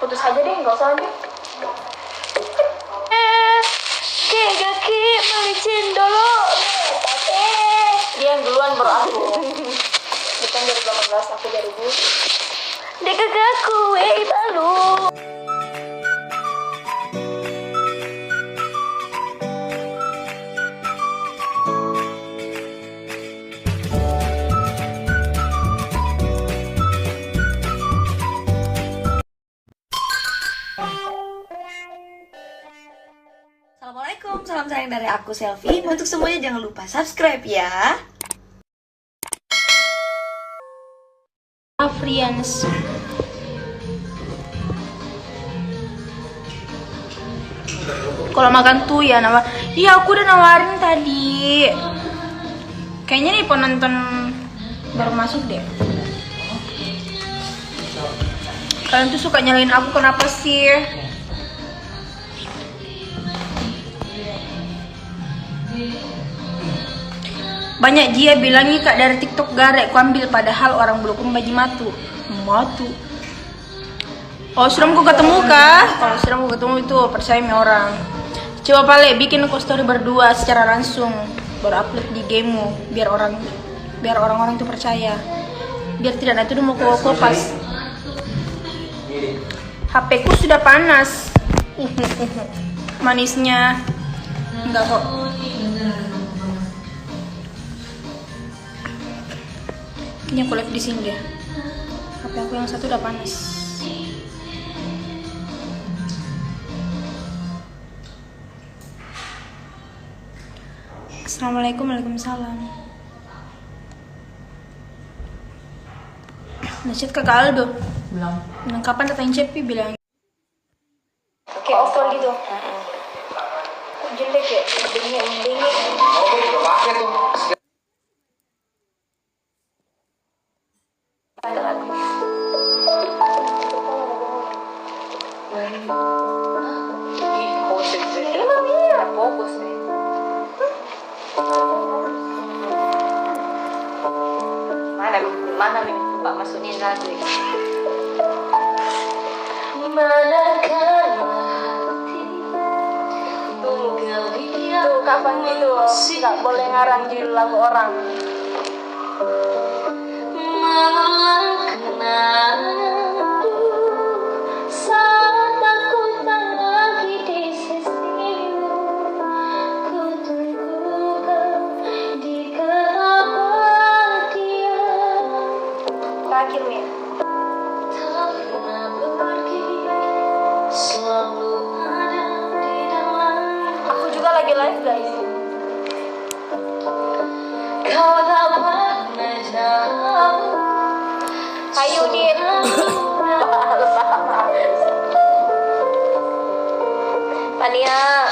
putus aja deh, nggak usah lagi. Kegaki melicin dulu. Dia yang duluan baru aku. Bukan dari 18, aku dari 2000. Dek kakakku, balu. Assalamualaikum, salam sayang dari aku Selfie. Untuk semuanya jangan lupa subscribe ya. Afrians. Kalau makan tuh ya nama. Iya, aku udah nawarin tadi. Kayaknya nih penonton baru masuk deh. Kalian tuh suka nyalain aku kenapa sih? Banyak dia bilangnya kak dari TikTok garek ku ambil padahal orang belum baju matu. Oh sudah mau ketemu kah? Kalau sudah mau ketemu itu percaya mi orang. Coba pale bikin aku story berdua secara langsung baru upload di gamemu biar orang-orang tuh percaya. Biar tidak nanti mau kopas. HP ku sudah panas. Manisnya enggak kok. Ini aku live di sini deh. HP aku yang satu udah panas. Assalamualaikum, waalaikumsalam. Nasihat kakak Aldo. Belum. Kapan datang Cepi bilang. Oke, over gitu. Kok jelek ya? Dingin. Fokus deh. Mana nih Mbak masukin lagu ya? Tuh kapan gitu nggak boleh ngarang judul lagu orang. Terakhir nih. Aku juga lagi live guys. Ayo nih. Pania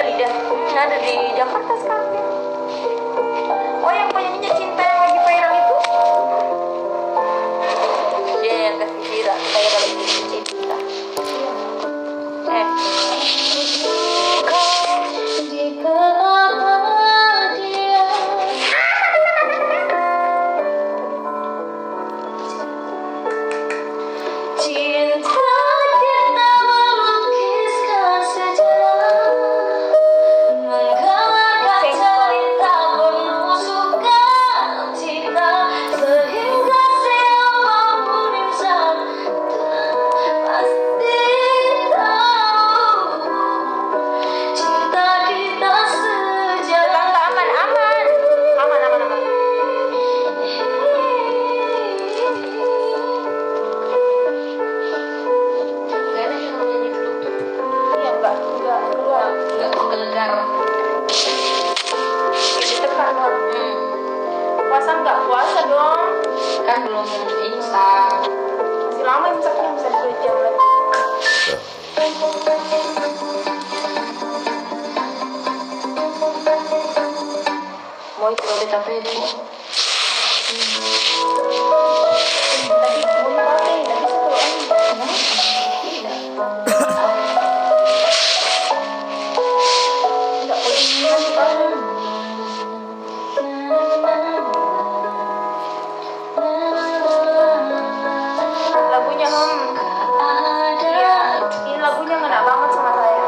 lidah. Ada di Jakarta sekarang. Oh yang penyanyinya Cinta yang lagi viral itu? Dia yang kasih viral itu Cinta. Puasa nggak puasa dong? Kan belum imsak. Masih lama imsaknya, bisa 2 jam lagi. Mau itu udah capek bu. Tadi mau pakai, tadi satu orang. Nggak boleh nyanyi. Lagunya lagunya Iya, ini lagunya ngena banget sama saya.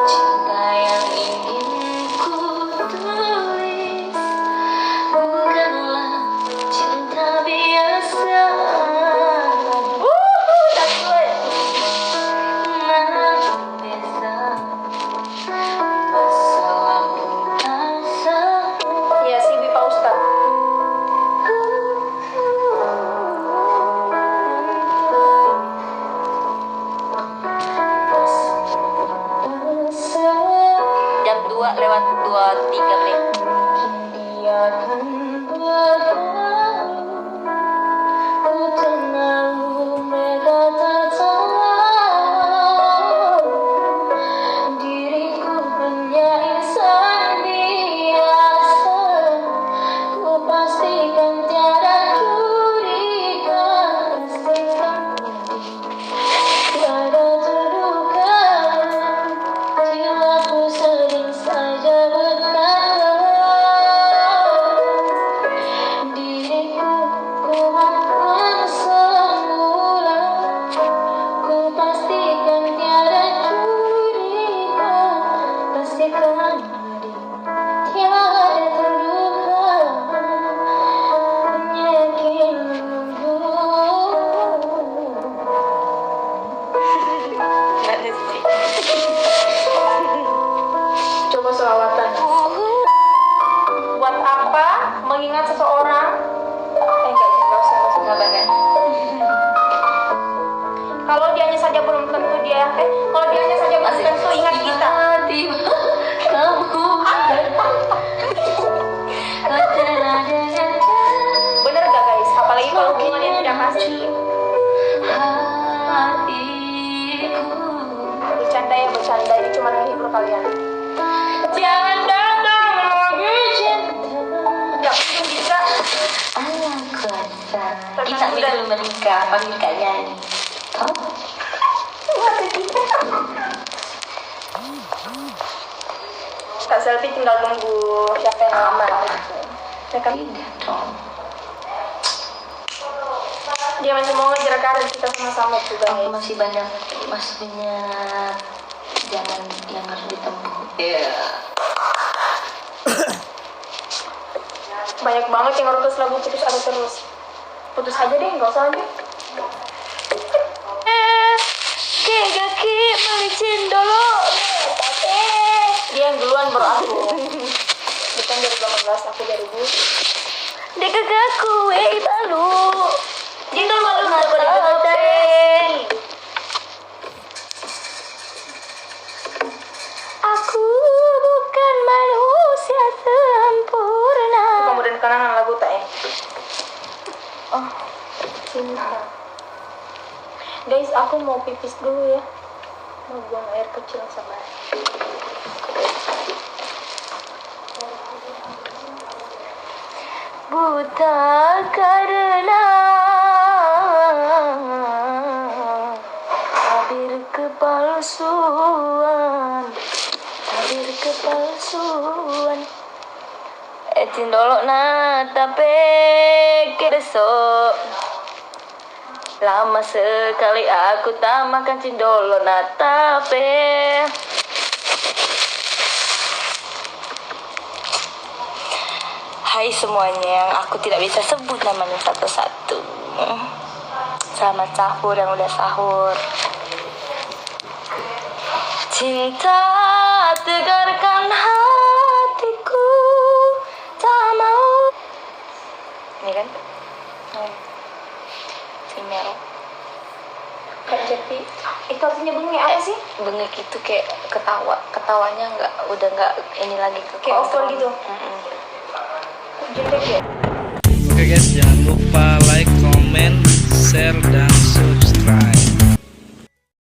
Cinta yang ingin ku tulis bukanlah cinta biasa. That's good. Iya, si Bipa Ustad. Jam 2:23 Diriku hanya insan biasa. Ku pastikan tiada curiga, pastikan tiada terluka. Jiwaku sering saja berkata, diriku kuatkan semula. Ku pastikan tiada curiga, pastikan tiada terluka. Yakin menunggu. Coba selawatan. Buat apa mengingat seseorang? Enggak usah ya. Kalau dianya saja belum tentu kalau dianya saja belum tentu ingat kita. Bener gak guys? Apalagi kalau hubungannya tidak pasti. Bercanda ini cuma menghibur kalian. Jangan datang lagi cinta. Gak mungkin bisa. Kita belum menikah, apa nikah nyanyi? Kak Selfie tinggal nunggu siapa yang lamar. Ya kan? Tidak dong. Dia masih mau ngejar karir kita sama-sama juga. Aku masih banyak jalan yang harus ditempuh. Banyak banget yang ngerutus lagu putus asa terus. Putus aja deh, nggak usah lanjut. Kaki melicin dulu. Dia yang duluan baru aku. Bukan 2018, aku 2000. Dek kakakku, balu. Cinta malu deh. Aku bukan manusia sempurna. Kemudian kenangan lagu tak ya? Oh, cinta. Guys, aku mau pipis dulu ya. Mau buang air kecil sama. Buta karena tabir kepalsuan. Cindolok na tapi besok. Lama sekali aku tak makan cindolok na tapi. Hai semuanya yang aku tidak bisa sebut namanya satu-satu. Selamat sahur yang udah sahur. Cinta tegarkan hatiku, tak mau. Ini kan? Si Mero. Kak Jati, itu artinya bengek apa sih? Bengek itu kayak ketawanya udah nggak ini lagi ke Kayak over gitu. Jendek ya? Oke guys, jangan lupa like, comment, share, dan